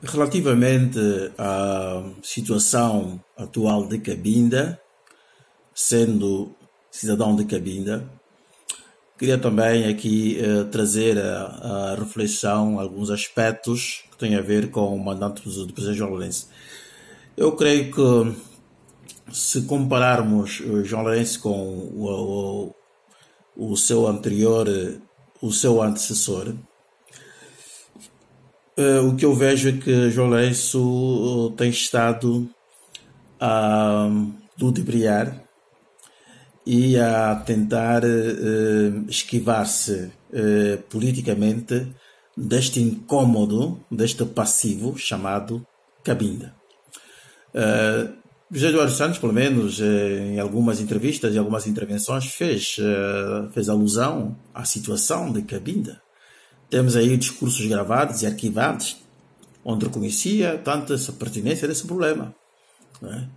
Relativamente à situação atual de Cabinda, sendo cidadão de Cabinda, queria também aqui trazer a reflexão alguns aspectos que têm a ver com o mandato do presidente João Lourenço. Eu creio que se compararmos João Lourenço com o seu anterior, o seu antecessor, o que eu vejo é que João Lourenço tem estado a ludibriar e a tentar esquivar-se politicamente deste incômodo, deste passivo chamado Cabinda. José Eduardo Santos, pelo menos em algumas entrevistas e algumas intervenções, fez alusão à situação de Cabinda. Temos aí discursos gravados e arquivados, onde reconhecia tanto essa pertinência desse problema, não é?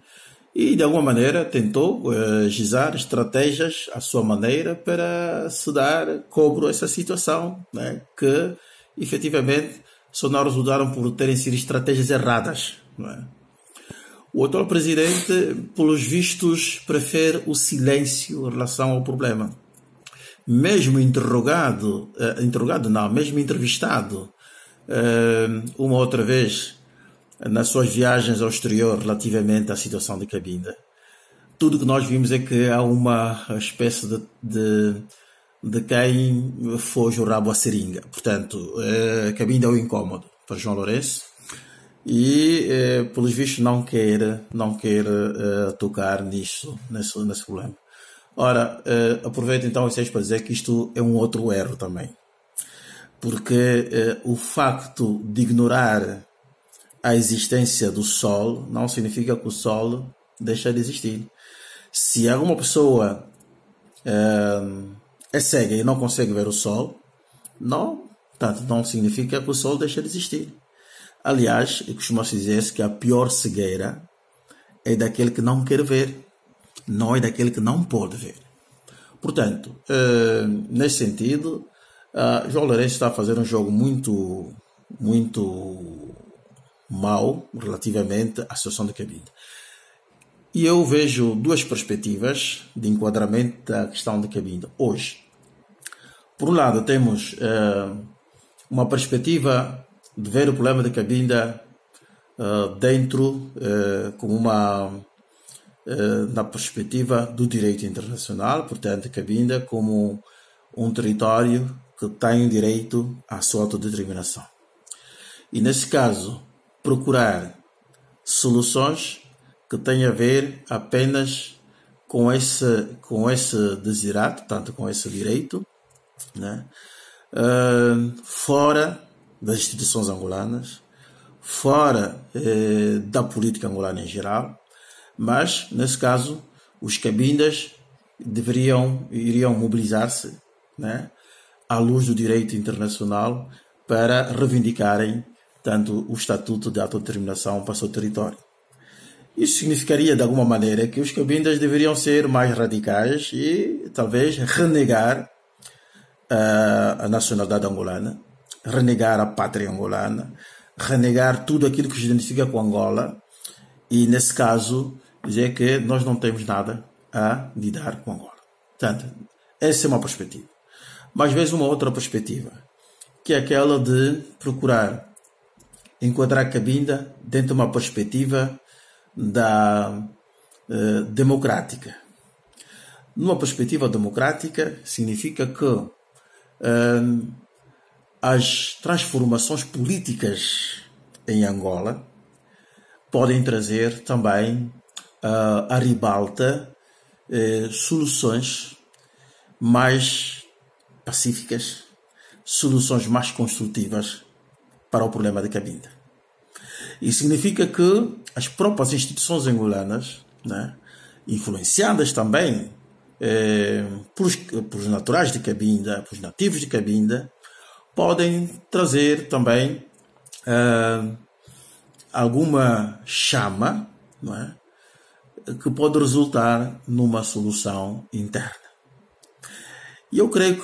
E, de alguma maneira, tentou gizar estratégias à sua maneira para se dar cobro a essa situação, né? Que, efetivamente, só não resultaram por terem sido estratégias erradas, não é? O atual presidente, pelos vistos, prefere o silêncio em relação ao problema. Mesmo mesmo entrevistado uma outra vez nas suas viagens ao exterior relativamente à situação de Cabinda, tudo que nós vimos é que há uma espécie de quem foge o rabo à seringa. Portanto, Cabinda é o incómodo para João Lourenço e, pelos vistos, não quer tocar nesse problema. Ora, aproveito então vocês para dizer que isto é um outro erro também. Porque o facto de ignorar a existência do Sol não significa que o Sol deixa de existir. Se alguma pessoa é cega e não consegue ver o Sol, não significa que o Sol deixa de existir. Aliás, costuma-se dizer que a pior cegueira é daquele que não quer ver, não é daquele que não pode ver. Portanto, nesse sentido, João Lourenço está a fazer um jogo muito mau relativamente à situação de Cabinda. E eu vejo duas perspectivas de enquadramento da questão de Cabinda hoje. Por um lado, temos uma perspectiva de ver o problema de Cabinda dentro, como na perspectiva do direito internacional, portanto, Cabinda como um território que tem direito à sua autodeterminação. E, nesse caso, procurar soluções que tenham a ver apenas com esse desiderato, tanto com esse direito, né? Fora das instituições angolanas, fora da política angolana em geral, mas, nesse caso, os cabindas iriam mobilizar-se, né, à luz do direito internacional para reivindicarem tanto o Estatuto de Autodeterminação para o seu território. Isso significaria, de alguma maneira, que os cabindas deveriam ser mais radicais e, talvez, renegar a nacionalidade angolana, renegar a pátria angolana, renegar tudo aquilo que se identifica com Angola e, nesse caso, dizer que nós não temos nada a lidar com Angola. Portanto, essa é uma perspectiva. Mas vejo uma outra perspectiva, que é aquela de procurar enquadrar Cabinda dentro de uma perspectiva democrática. Numa perspectiva democrática, significa que as transformações políticas em Angola podem trazer também à ribalta soluções mais pacíficas, soluções mais construtivas para o problema de Cabinda. Isso significa que as próprias instituições angolanas, né, influenciadas também por naturais de Cabinda, por nativos de Cabinda, podem trazer também alguma chama, não é, que pode resultar numa solução interna. E eu creio que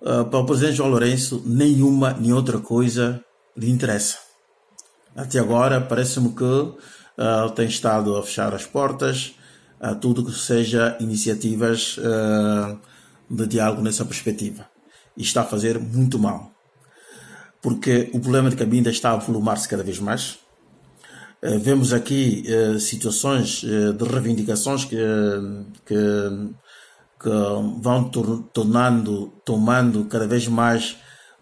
para o presidente João Lourenço nenhuma nem outra coisa lhe interessa. Até agora, parece-me que tem estado a fechar as portas a tudo que seja iniciativas de diálogo nessa perspectiva. E está a fazer muito mal. Porque o problema de Cabinda está a volumar-se cada vez mais. Vemos aqui situações de reivindicações que vão tomando cada vez mais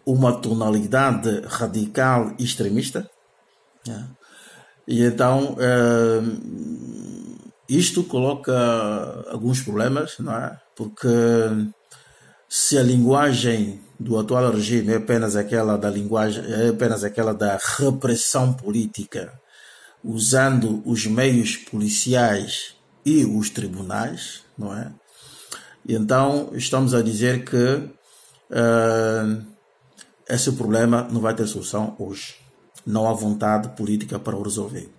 uma tonalidade radical e extremista. E então isto coloca alguns problemas, não é? Porque se a linguagem do atual regime é apenas aquela da repressão política, usando os meios policiais e os tribunais, não é? E então estamos a dizer que esse problema não vai ter solução hoje. Não há vontade política para o resolver.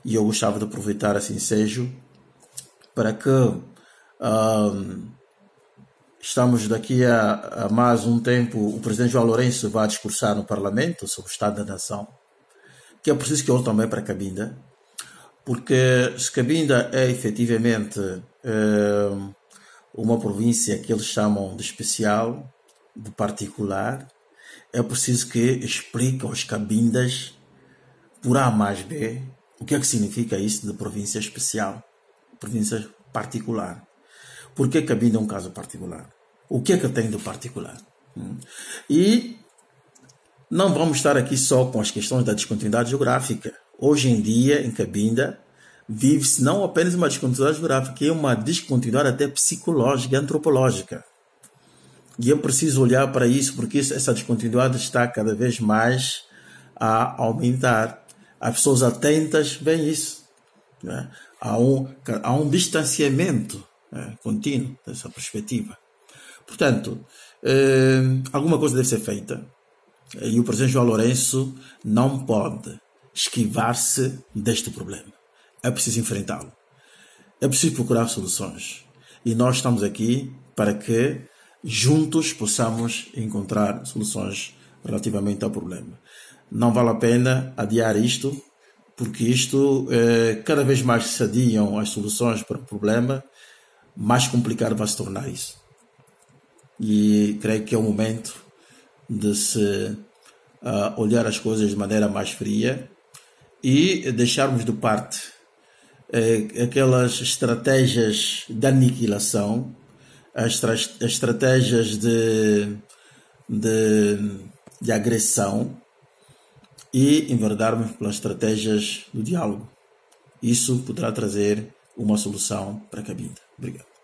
E eu gostava de aproveitar esse ensejo para que estamos daqui a mais um tempo, o presidente João Lourenço vai discursar no Parlamento sobre o Estado da Nação, que é preciso que eu olhe também para Cabinda, porque se Cabinda é efetivamente uma província que eles chamam de especial, de particular, é preciso que explique aos cabindas, por A mais B, o que é que significa isso de província especial, província particular. Por que Cabinda é um caso particular? O que é que tem de particular? E não vamos estar aqui só com as questões da descontinuidade geográfica. Hoje em dia, em Cabinda, vive-se não apenas uma descontinuidade geográfica, é uma descontinuidade até psicológica e antropológica. E é preciso olhar para isso, porque essa descontinuidade está cada vez mais a aumentar. As pessoas atentas veem isso. Né? Há um distanciamento contínuo dessa perspectiva. Portanto, alguma coisa deve ser feita. E o presidente João Lourenço não pode esquivar-se deste problema. É preciso enfrentá-lo. É preciso procurar soluções. E nós estamos aqui para que juntos possamos encontrar soluções relativamente ao problema. Não vale a pena adiar isto, porque isto, cada vez mais se adiam as soluções para o problema, mais complicado vai se tornar isso. E creio que é o momento de se olhar as coisas de maneira mais fria e deixarmos de parte aquelas estratégias de aniquilação, as estratégias de agressão e enverdarmos pelas estratégias do diálogo. Isso poderá trazer uma solução para a Cabinda. Obrigado.